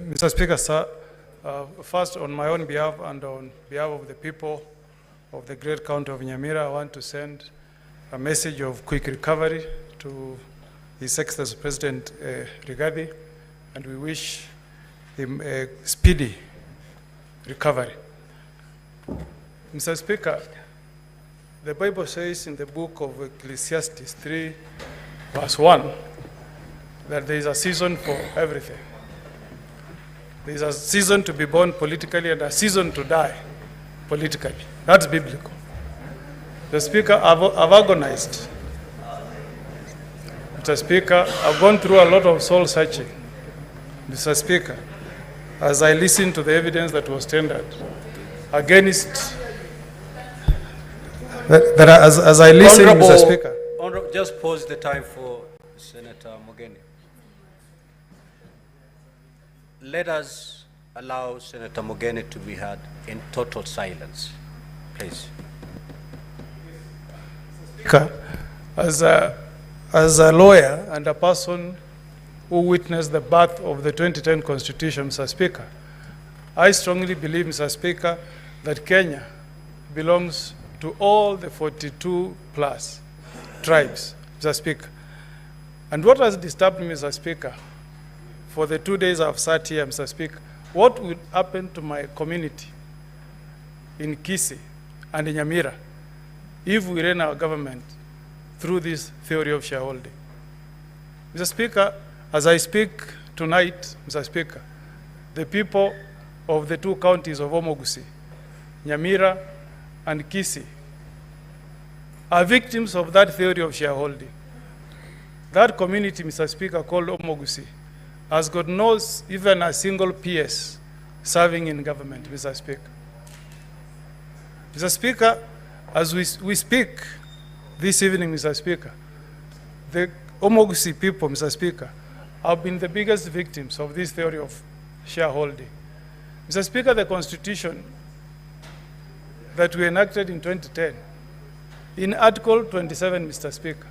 Mr. Speaker, sir, first on my own behalf and on behalf of the people of the great county of Nyamira, I want to send a message of quick recovery to His Excellency President Rigathi, and we wish him a speedy recovery. Mr. Speaker, the Bible says in the book of Ecclesiastes 3, verse 1, that there is a season for everything. There is a season to be born politically and a season to die politically. That's biblical. The Speaker, I've agonized. Mr. Speaker, I've gone through a lot of soul searching, Mr. Speaker, as I listened to the evidence that was tendered against, as I listened, Mr. Speaker. Just pause the time for Senator Mogeni. Let us allow Senator Mogeni to be heard in total silence, please. Speaker, as a lawyer and a person who witnessed the birth of the 2010 Constitution, Mr. Speaker, I strongly believe, Mr. Speaker, that Kenya belongs to all the 42 plus tribes, Mr. Speaker. And what has disturbed me, Mr. Speaker, for the 2 days I've sat here, Mr. Speaker, what would happen to my community in Kisii and in Nyamira if we ran our government through this theory of shareholding? Mr. Speaker, as I speak tonight, Mr. Speaker, the people of the two counties of Omogusi, Nyamira and Kisii are victims of that theory of shareholding. That community, Mr. Speaker, called Omogusi, has got no even a single PS serving in government, Mr. Speaker. Mr. Speaker, as we speak this evening, Mr. Speaker, the Omogusi people, Mr. Speaker, have been the biggest victims of this theory of shareholding. Mr. Speaker, the Constitution that we enacted in 2010, in Article 27, Mr. Speaker,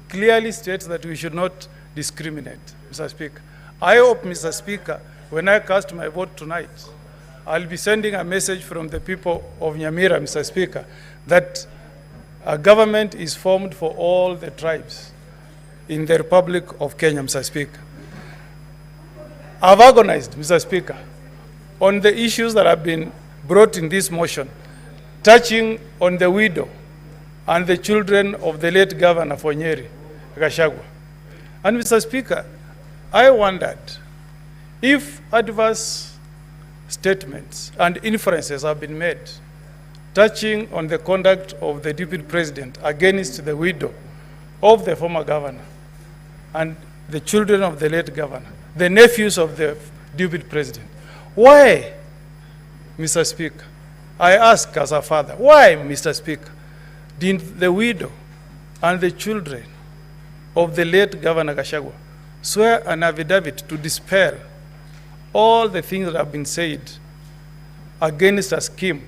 clearly states that we should not discriminate, Mr. Speaker. I hope, Mr. Speaker, when I cast my vote tonight, I'll be sending a message from the people of Nyamira, Mr. Speaker, that a government is formed for all the tribes in the Republic of Kenya, Mr. Speaker. I've agonized, Mr. Speaker, on the issues that have been brought in this motion, touching on the widow and the children of the late Governor for Late Gachagua. And Mr. Speaker, I wondered if adverse statements and inferences have been made touching on the conduct of the Deputy President against the widow of the former governor and the children of the late governor, the nephews of the Deputy President. Why, Mr. Speaker, I ask as a father, why, Mr. Speaker, did the widow and the children of the late Governor Gachagua swear an affidavit to dispel all the things that have been said against a scheme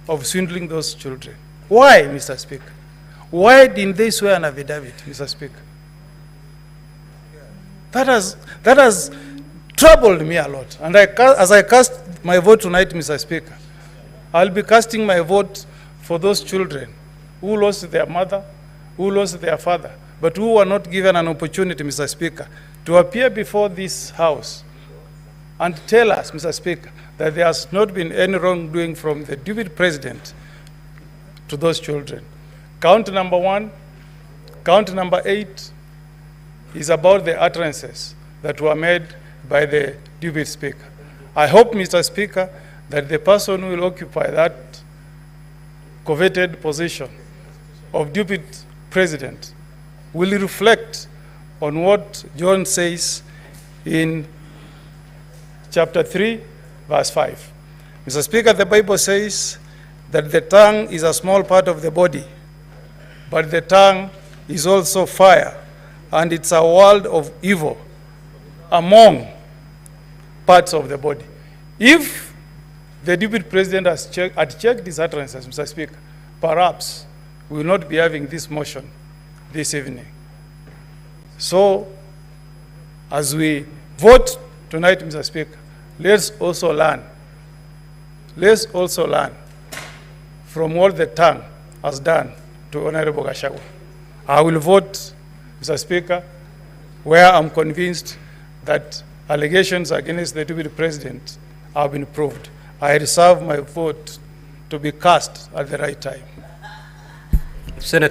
of swindling those children? Why, Mr. Speaker? Why didn't they swear an affidavit, Mr. Speaker? That has troubled me a lot. And as I cast my vote tonight, Mr. Speaker, I'll be casting my vote for those children who lost their mother, who lost their father, but who were not given an opportunity, Mr. Speaker, to appear before this House and tell us, Mr. Speaker, that there has not been any wrongdoing from the Deputy President to those children. Count number 1, count number 8 is about the utterances that were made by the Deputy Speaker. I hope, Mr. Speaker, that the person who will occupy that coveted position of Deputy President will reflect on what John says in chapter 3, verse 5. Mr. Speaker, the Bible says that the tongue is a small part of the body, but the tongue is also fire, and it's a world of evil among parts of the body. If the Deputy President had checked his utterances, Mr. Speaker, perhaps we will not be having this motion this evening. So, as we vote tonight, Mr. Speaker, let's also learn. Let's also learn from what the tongue has done to Honorable Gachagua. I will vote, Mr. Speaker, where I'm convinced that allegations against the deputy president have been proved. I reserve my vote to be cast at the right time. Senator